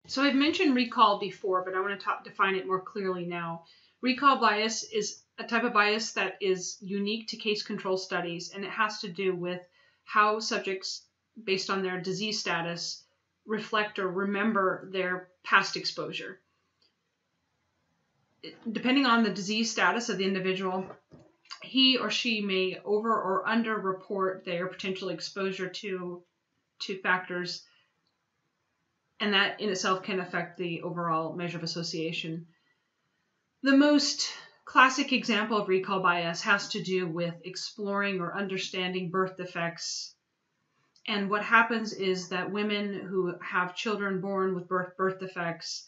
So I've mentioned recall before, but I want to define it more clearly now. Recall bias is a type of bias that is unique to case control studies, and it has to do with how subjects, based on their disease status, reflect or remember their past exposure. Depending on the disease status of the individual, he or she may over or under report their potential exposure to factors, and that in itself can affect the overall measure of association. The most classic example of recall bias has to do with exploring or understanding birth defects. And what happens is that women who have children born with birth defects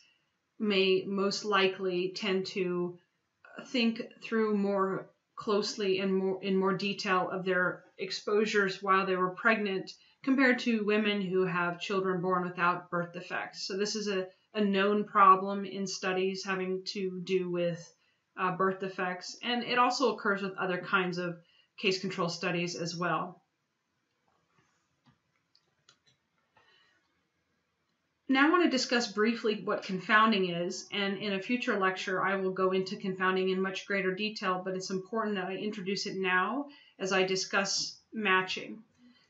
may most likely tend to think through more closely and in more detail of their exposures while they were pregnant compared to women who have children born without birth defects. So this is a known problem in studies having to do with birth defects, and it also occurs with other kinds of case control studies as well. Now I want to discuss briefly what confounding is, and in a future lecture I will go into confounding in much greater detail, but it's important that I introduce it now as I discuss matching.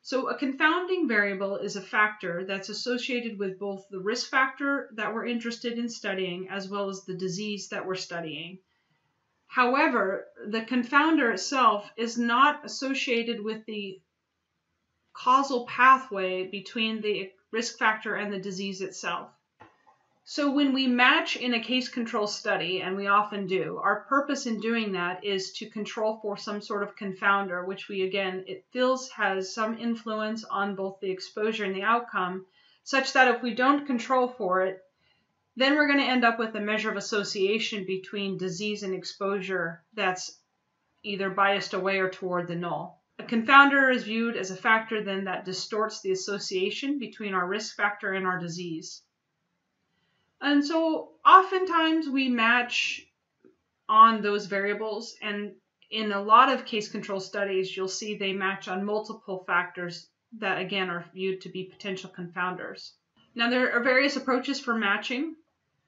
So a confounding variable is a factor that's associated with both the risk factor that we're interested in studying as well as the disease that we're studying. However, the confounder itself is not associated with the causal pathway between the risk factor and the disease itself. So when we match in a case control study, and we often do, our purpose in doing that is to control for some sort of confounder, which it feels has some influence on both the exposure and the outcome, such that if we don't control for it, then we're going to end up with a measure of association between disease and exposure that's either biased away or toward the null. A confounder is viewed as a factor then that distorts the association between our risk factor and our disease. And so oftentimes we match on those variables, and in a lot of case control studies you'll see they match on multiple factors that again are viewed to be potential confounders. Now there are various approaches for matching.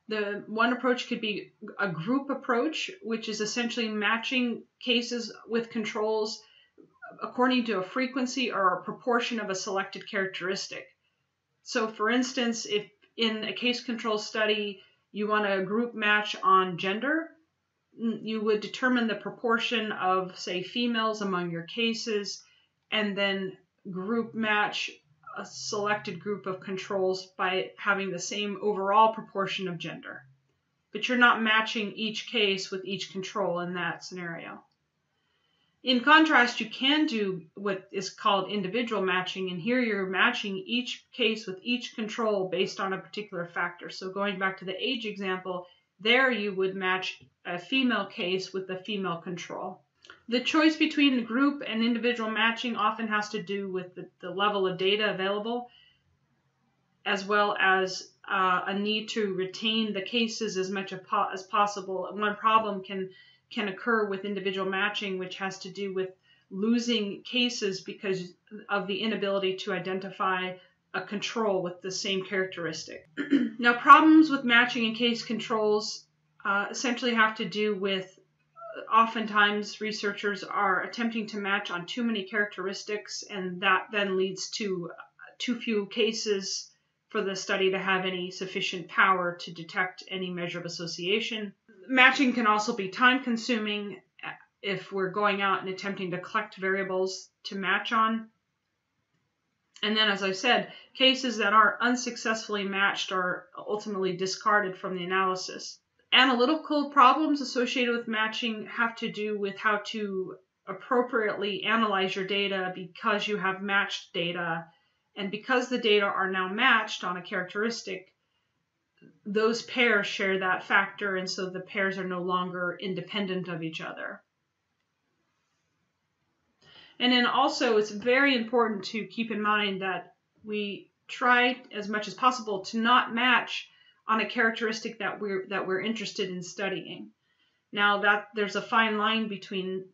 The one approach could be a group approach, which is essentially matching cases with controls according to a frequency or a proportion of a selected characteristic. So for instance, if in a case control study you want a group match on gender, you would determine the proportion of, say, females among your cases, and then group match a selected group of controls by having the same overall proportion of gender. But you're not matching each case with each control in that scenario. In contrast, you can do what is called individual matching, and here you're matching each case with each control based on a particular factor. So going back to the age example, there you would match a female case with a female control. The choice between group and individual matching often has to do with the level of data available, as well as a need to retain the cases as much as possible. One problem can occur with individual matching, which has to do with losing cases because of the inability to identify a control with the same characteristic. Now, problems with matching in case controls essentially have to do with oftentimes researchers are attempting to match on too many characteristics, and that then leads to too few cases for the study to have any sufficient power to detect any measure of association. Matching can also be time-consuming if we're going out and attempting to collect variables to match on. And then, as I said, cases that are unsuccessfully matched are ultimately discarded from the analysis. Analytical problems associated with matching have to do with how to appropriately analyze your data because you have matched data. And because the data are now matched on a characteristic, those pairs share that factor, and so the pairs are no longer independent of each other. And then also it's very important to keep in mind that we try as much as possible to not match on a characteristic that we're interested in studying. Now that there's a fine line between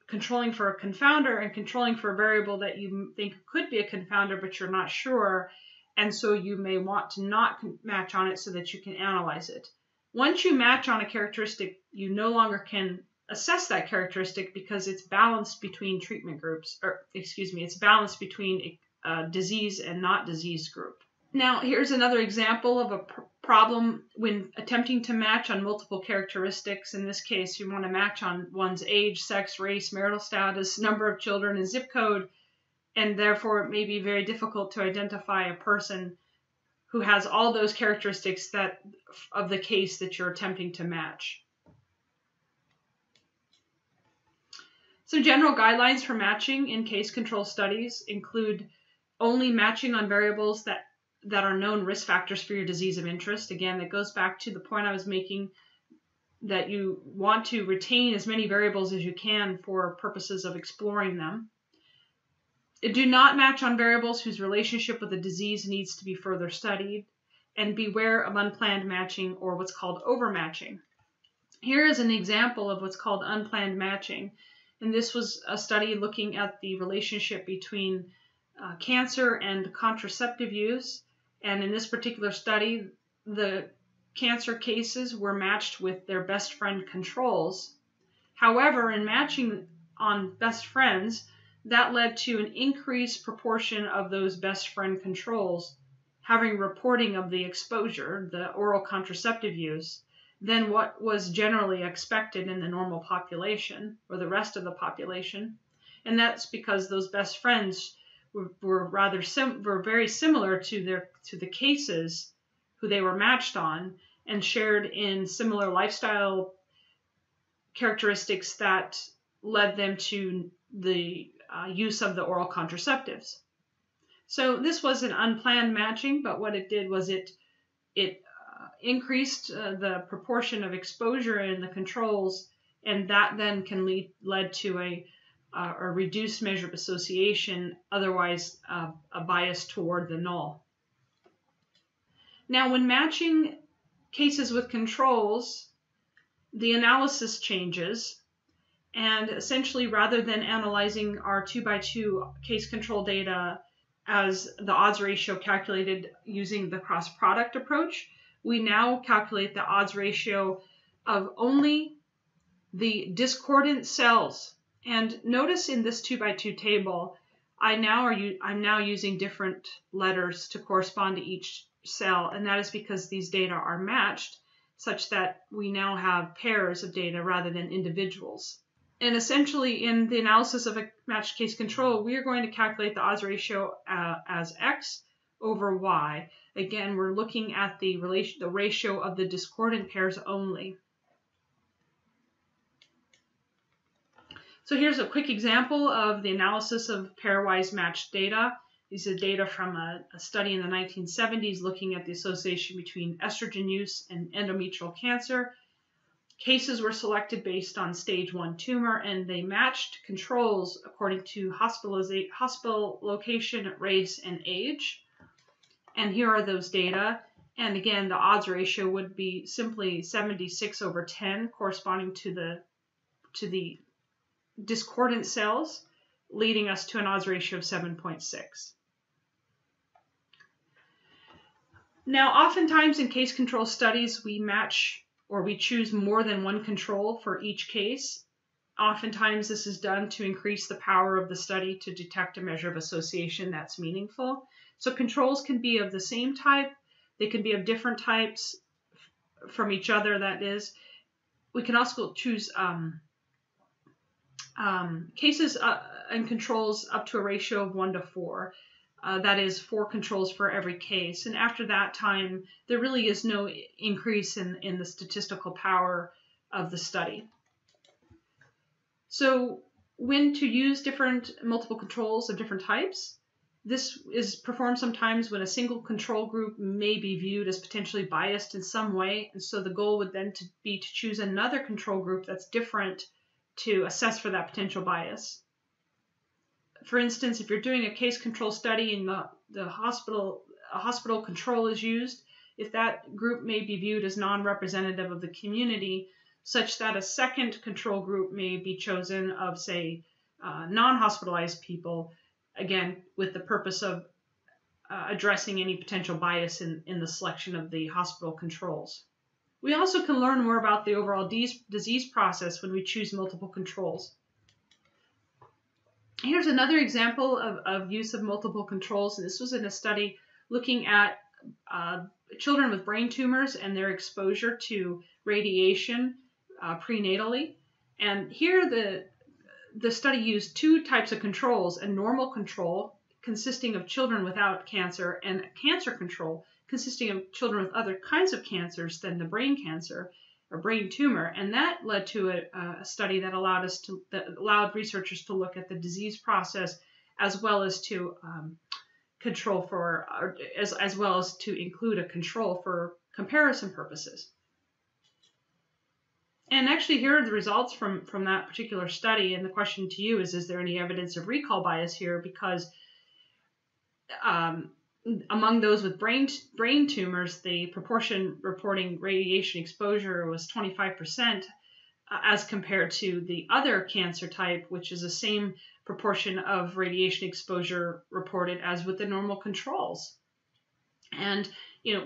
controlling for a confounder and controlling for a variable that you think could be a confounder but you're not sure. and so you may want to not match on it so that you can analyze it. Once you match on a characteristic, you no longer can assess that characteristic because it's balanced between treatment groups, it's balanced between a disease and not disease group. Now, here's another example of a problem when attempting to match on multiple characteristics. In this case, you want to match on one's age, sex, race, marital status, number of children, and zip code, and therefore it may be very difficult to identify a person who has all those characteristics that of the case that you're attempting to match. Some general guidelines for matching in case control studies include only matching on variables that are known risk factors for your disease of interest. Again, that goes back to the point I was making that you want to retain as many variables as you can for purposes of exploring them. Do not match on variables whose relationship with the disease needs to be further studied, and beware of unplanned matching or what's called overmatching. Here is an example of what's called unplanned matching, and this was a study looking at the relationship between cancer and contraceptive use. And in this particular study, the cancer cases were matched with their best friend controls. However, in matching on best friends, that led to an increased proportion of those best friend controls having reporting of the exposure, the oral contraceptive use, than what was generally expected in the normal population or the rest of the population. And that's because those best friends were very similar to the cases who they were matched on, and shared in similar lifestyle characteristics that led them to the use of the oral contraceptives. So this was an unplanned matching, but what it did was it increased the proportion of exposure in the controls, and that then can led to a reduced measure of association, otherwise a bias toward the null. Now, when matching cases with controls, the analysis changes, and essentially rather than analyzing our 2x2 case control data as the odds ratio calculated using the cross product approach, we now calculate the odds ratio of only the discordant cells. And notice in this 2x2 table, I'm now using different letters to correspond to each cell, and that is because these data are matched such that we now have pairs of data rather than individuals. And essentially, in the analysis of a matched case control, we are going to calculate the odds ratio as X over Y. Again, we're looking at the ratio of the discordant pairs only. So here's a quick example of the analysis of pairwise matched data. These are data from a study in the 1970s looking at the association between estrogen use and endometrial cancer. Cases were selected based on stage 1 tumor, and they matched controls according to hospital location, race, and age. And here are those data. And again, the odds ratio would be simply 76 over 10, corresponding to the discordant cells, leading us to an odds ratio of 7.6. Now, oftentimes in case control studies, we match or we choose more than one control for each case. Oftentimes this is done to increase the power of the study to detect a measure of association that's meaningful. So controls can be of the same type. They can be of different types from each other, that is. We can also choose cases and controls up to a ratio of 1 to 4. That is 4 controls for every case. And after that time, there really is no increase in the statistical power of the study. So when to use multiple controls of different types, this is performed sometimes when a single control group may be viewed as potentially biased in some way. And so the goal would then be to choose another control group that's different to assess for that potential bias. For instance, if you're doing a case control study and a hospital control is used, if that group may be viewed as non-representative of the community, such that a second control group may be chosen of, say, non-hospitalized people, again, with the purpose of addressing any potential bias in the selection of the hospital controls. We also can learn more about the overall disease process when we choose multiple controls. Here's another example of use of multiple controls. This was in a study looking at children with brain tumors and their exposure to radiation prenatally. And here the study used two types of controls: a normal control consisting of children without cancer, and a cancer control consisting of children with other kinds of cancers than the brain cancer or brain tumor. And that led to a study that allowed researchers to look at the disease process as well as to control for, as well as to include a control for comparison purposes. And actually, here are the results from that particular study. And the question to you is there any evidence of recall bias here? Because among those with brain tumors, the proportion reporting radiation exposure was 25%, as compared to the other cancer type, which is the same proportion of radiation exposure reported as with the normal controls. And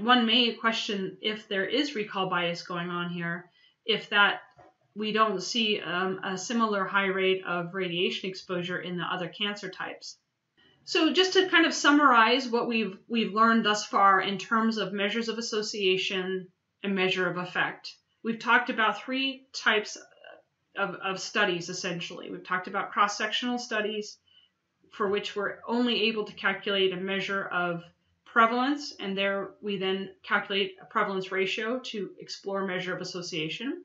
one may question if there is recall bias going on here, if that we don't see a similar high rate of radiation exposure in the other cancer types. So just to kind of summarize what we've learned thus far in terms of measures of association and measure of effect, we've talked about three types of studies, essentially. We've talked about cross-sectional studies, for which we're only able to calculate a measure of prevalence, and there we then calculate a prevalence ratio to explore measure of association.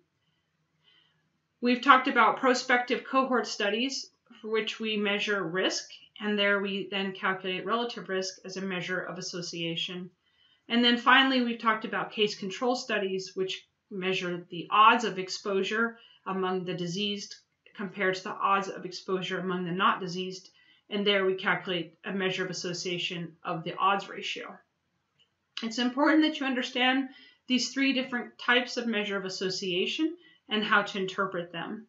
We've talked about prospective cohort studies, for which we measure risk, and there we then calculate relative risk as a measure of association. And then finally, we've talked about case control studies, which measure the odds of exposure among the diseased compared to the odds of exposure among the not diseased. And there we calculate a measure of association of the odds ratio. It's important that you understand these three different types of measure of association and how to interpret them.